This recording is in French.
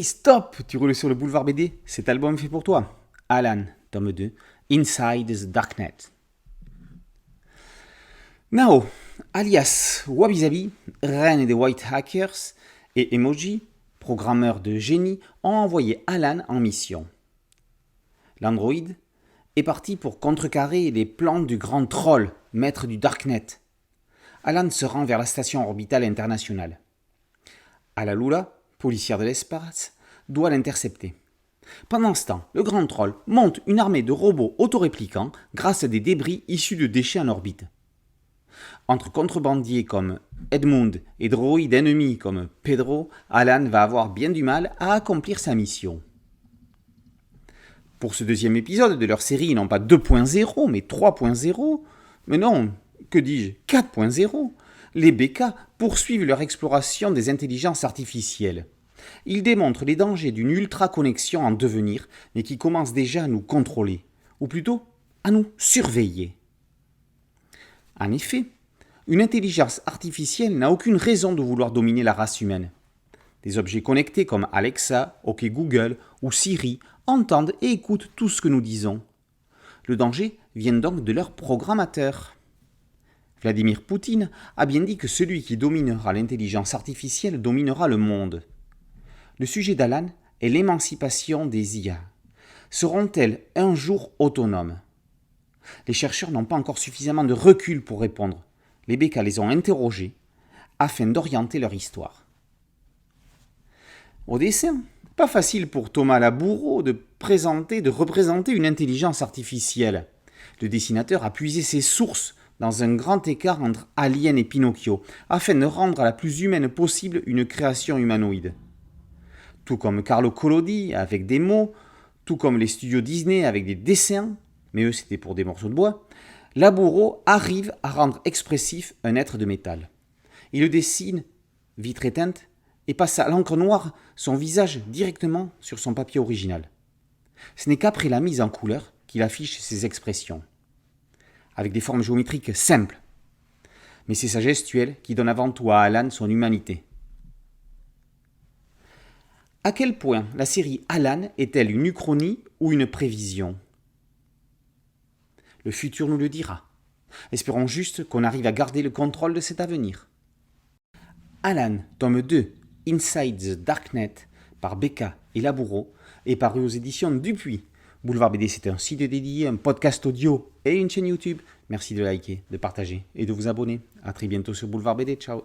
Hey, stop! Tu roules sur le boulevard BD? Cet album est fait pour toi. Alan, tome 2, Inside the Darknet. Nao, alias Wabi-Sabi, reine des White Hackers, et Emoji, programmeur de génie, ont envoyé Alan en mission. L'androïde est parti pour contrecarrer les plans du grand troll, maître du Darknet. Alan se rend vers la station orbitale internationale. Alalula, policière de l'espace, doit l'intercepter. Pendant ce temps, le grand troll monte une armée de robots autoréplicants grâce à des débris issus de déchets en orbite. Entre contrebandiers comme Edmund et droïdes ennemis comme Pedro, Alan va avoir bien du mal à accomplir sa mission. Pour ce deuxième épisode de leur série, non pas 2.0 mais 3.0, mais non, que dis-je, 4.0, les BK poursuivent leur exploration des intelligences artificielles. Ils démontrent les dangers d'une ultra-connexion en devenir, mais qui commence déjà à nous contrôler, ou plutôt à nous surveiller. En effet, une intelligence artificielle n'a aucune raison de vouloir dominer la race humaine. Des objets connectés comme Alexa, OK Google ou Siri entendent et écoutent tout ce que nous disons. Le danger vient donc de leurs programmateurs. Vladimir Poutine a bien dit que celui qui dominera l'intelligence artificielle dominera le monde. Le sujet d'Alan est l'émancipation des IA. Seront-elles un jour autonomes? Les chercheurs n'ont pas encore suffisamment de recul pour répondre. Les BK les ont interrogés afin d'orienter leur histoire. Au dessin, pas facile pour Thomas Laboureau de représenter une intelligence artificielle. Le dessinateur a puisé ses sources dans un grand écart entre Alien et Pinocchio, afin de rendre la plus humaine possible une création humanoïde. Tout comme Carlo Collodi avec des mots, tout comme les studios Disney avec des dessins, mais eux c'était pour des morceaux de bois, Laboureau arrive à rendre expressif un être de métal. Il le dessine, vitre éteinte, et passe à l'encre noire son visage directement sur son papier original. Ce n'est qu'après la mise en couleur qu'il affiche ses expressions, avec des formes géométriques simples. Mais c'est sa gestuelle qui donne avant tout à Alan son humanité. À quel point la série Alan est-elle une uchronie ou une prévision? Le futur nous le dira. Espérons juste qu'on arrive à garder le contrôle de cet avenir. Alan, tome 2, Inside the Darknet, par BK et Laboureau, est paru aux éditions Dupuis. Boulevard BD, c'est un site dédié, un podcast audio et une chaîne YouTube. Merci de liker, de partager et de vous abonner. A très bientôt sur Boulevard BD. Ciao.